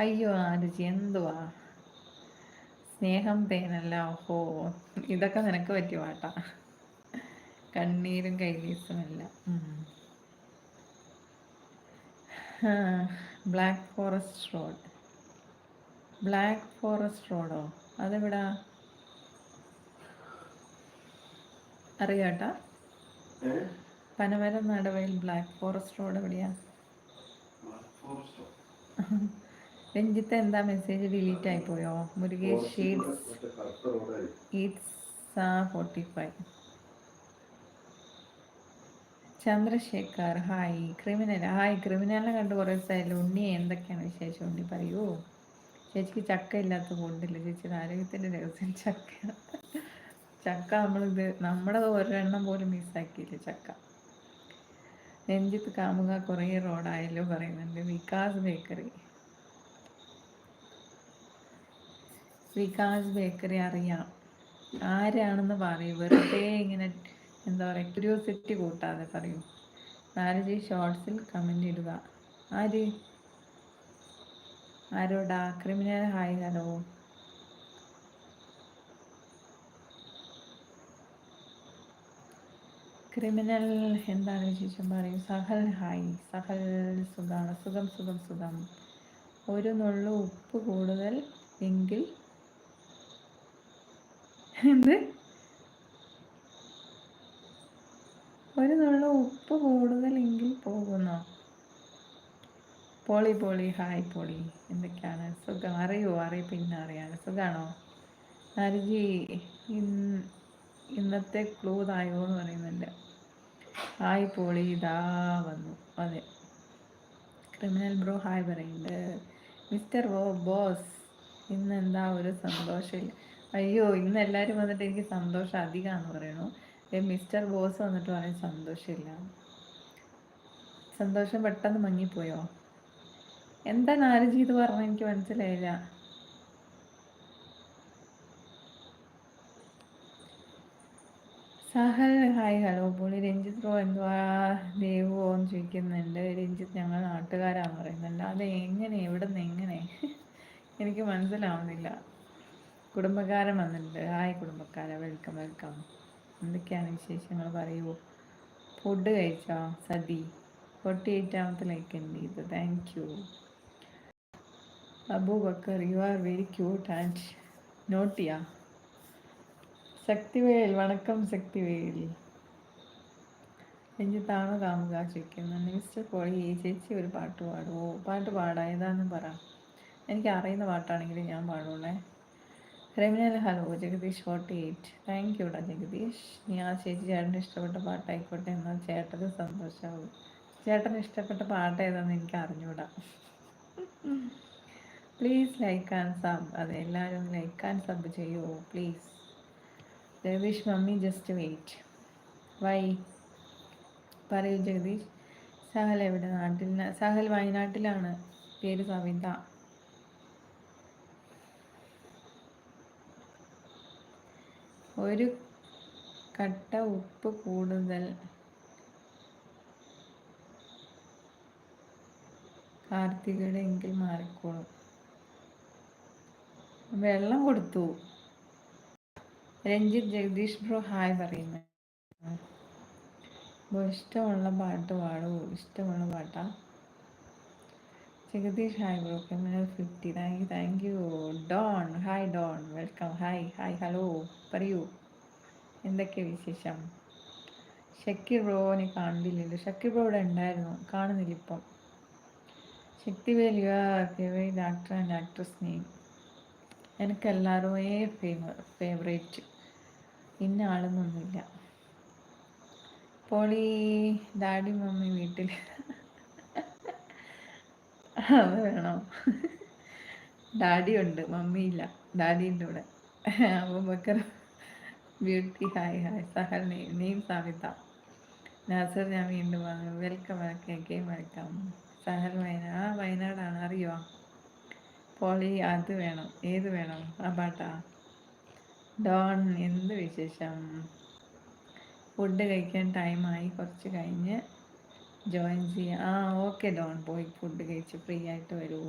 അയ്യോ ആരുചി എന്തുവാ സ്നേഹം തേനല്ല. ഓഹോ, ഇതൊക്കെ നിനക്ക് പറ്റിയ പാട്ടാ. കണ്ണീരും കൈവീസുമല്ല. Black forest road. Black forest റോഡോ? അതെവിടാ? അറിയാട്ടാ. പനമരം നടവയിൽ ബ്ലാക്ക് ഫോറസ്റ്റ് റോഡ് എവിടെയാ? രഞ്ജിത്ത് എന്താ മെസ്സേജ് ഡിലീറ്റ് ആയി പോയോ? Murukesh it's 45. Chandrasekhar hi. Criminal hi. ക്രിമിനലിനെ കണ്ട് കുറേ ദിവസമായല്ലോ. ഉണ്ണി എന്തൊക്കെയാണ് വിശേഷം? ഉണ്ണി പറയൂ. ചേച്ചിക്ക് ചക്ക ഇല്ലാത്ത കൊണ്ടില്ല. ചേച്ചിയുടെ ആരോഗ്യത്തിൻ്റെ രഹസ്യം ചക്ക. ചക്ക നമ്മളിത് നമ്മുടെ ഒരെണ്ണം പോലും മിസ്സാക്കിയില്ല ചക്ക. രഞ്ജിത്ത് കാമുക കുറേ റോഡായല്ലോ പറയുന്നുണ്ട്. വികാസ് ബേക്കറി. വികാസ് ബേക്കറി അറിയാം. ആരാണെന്ന് പറയൂ. വെറുതെ ഇങ്ങനെ എന്താ പറയുക, ക്യൂരിയോസിറ്റി കൂട്ടാതെ പറയൂ. നാരജി ഷോർട്സിൽ കമൻ്റ് ഇടുക. ആരോടാ? Criminal hi hello. ക്രിമിനൽ എന്താണ് വിശേഷം പറയൂ. സഹൽ ഹായ്. സഹൽ സുഖമാണ്. സുഖം സുഖം സുഖം. ഒരു നുള്ളു ഉപ്പ് കൂടുതൽ എങ്കിൽ എന്ത്? ഒരു നുള്ളു ഉപ്പ് കൂടുതൽ എങ്കിൽ പോകുന്നോ? പോളി പോളി ഹായ് പോളി. എന്തൊക്കെയാണ്? സുഖം. അറിയോ? പിന്നെ അറിയാം. സുഖമാണോ? നാരജി ഇന്നത്തെ ക്ലൂ തായോ എന്ന് പറയുന്നുണ്ട്. ഹായ് പോളി ഇതാ വന്നു. അതെ. ക്രിമിനൽ ബ്രോ ഹായ് പറയുന്നുണ്ട്. മിസ്റ്റർ ബോസ് ഇന്ന് എന്താ ഒരു സന്തോഷമില്ല? അയ്യോ, ഇന്ന് എല്ലാവരും വന്നിട്ട് എനിക്ക് സന്തോഷം അധികമാണെന്ന് പറയണു. മിസ്റ്റർ ബോസ് വന്നിട്ട് പറയും സന്തോഷമില്ല. സന്തോഷം പെട്ടെന്ന് മങ്ങിപ്പോയോ? എന്താ നാരജി ഇത് പറഞ്ഞ? എനിക്ക് മനസ്സിലായില്ല. Sahal hi hello Poli. Ranjith bro എന്തുവാ ദേവുവോ എന്ന് ചോദിക്കുന്നുണ്ട്. രഞ്ജിത്ത് ഞങ്ങൾ നാട്ടുകാരാന്ന് പറയുന്നുണ്ട്. അത് എങ്ങനെ? എങ്ങനെ? എനിക്ക് മനസ്സിലാവുന്നില്ല. കുടുംബക്കാരൻ വന്നിട്ടുണ്ട്. ഹായ് കുടുംബക്കാര, വെൽക്കം വെൽക്കം. എന്തൊക്കെയാണ് വിശേഷങ്ങൾ പറയൂ. ഫുഡ് കഴിച്ചോ? സതി 48ാമത്തെ ലൈക്ക് ഉണ്ട് ഇത്. Thank you. Abubakar you are very cute and നോട്ടിയാ. ശക്തിവേൽ വണക്കം ശക്തിവേൽ. രഞ്ജിത്താണോ കാമുക ചോദിക്കുന്നുണ്ട്. മിസ്റ്റർ പോളി ചേച്ചി ഒരു പാട്ട് പാടുമോ? പാട്ട് പാടാം. ഏതാന്ന് പറ. എനിക്ക് അറിയുന്ന പാട്ടാണെങ്കിൽ ഞാൻ പാടുള്ളേ. Criminal hello. ജഗദീഷ് 48. താങ്ക് യൂടാ ജഗദീഷ്. നീ ആ ചേച്ചി ചേട്ടന് ഇഷ്ടപ്പെട്ട പാട്ടായിക്കോട്ടെ. എന്നാൽ ചേട്ടന് സന്തോഷമാവും. ചേട്ടന് ഇഷ്ടപ്പെട്ട പാട്ട് ഏതാണെന്ന് എനിക്ക് അറിഞ്ഞൂടാ. Please like and sub. അതെ, എല്ലാവരും ലൈക്ക് ആൻഡ് സബ് ചെയ്യുമോ please? Jagadish mummy just wait. Why പറയൂ ജഗദീഷ്. സഹൽ എവിടെ? സഹൽ വയനാട്ടിലാണ്. പേര് സവിത. ഒരു കട്ട ഉപ്പ് കൂടുതൽ കാർത്തികയുടെ എങ്കിൽ മാറിക്കോളും. വെള്ളം കൊടുത്തു. രഞ്ജിത്ത് ജഗദീഷ് ബ്രോ ഹായ് പറയുന്നു. ഇഷ്ടമുള്ള പാട്ട് പാടൂ. ഇഷ്ടമുള്ള പാട്ടാ? Jagadish hi bro. Criminal 50. Thank you. Don hi Don, welcome. Hi hello പറയൂ. എന്തൊക്കെ വിശേഷം? ഷക്കീർ ബ്രോനെ കാണുന്നില്ലല്ലോ. ഷക്കീർ ബ്രോ ഇവിടെ ഉണ്ടായിരുന്നു, കാണുന്നില്ല ഇപ്പം. Sakthivel you are favourite actor and actress name. എനിക്ക് എല്ലാവരുമേ ഫേവറേറ്റ്, ഇന്ന ആളെന്നൊന്നുമില്ല. പോളി ഡാഡി മമ്മി വീട്ടിൽ. അത് വേണോ? ഡാഡി ഉണ്ട്, മമ്മി ഇല്ല. ഡാഡി ഉണ്ട് ഇവിടെ. Abubakar beauty hi. Sahal name Savitha. Nasar ഞാൻ വീണ്ടും വന്നു. Welcome welcome. സഹൽ വയനാടാണ്. അറിയോ? പോളി അത് വേണം. ഏത് വേണം? ആ പാട്ടാ? ഡോൺ എന്ത് വിശേഷം? ഫുഡ് കഴിക്കാൻ ടൈമായി, കുറച്ച് കഴിഞ്ഞ് ജോയിൻ ചെയ്യാം. ഓക്കെ ഡോൺ, പോയി ഫുഡ് കഴിച്ച് ഫ്രീ ആയിട്ട് വരൂ.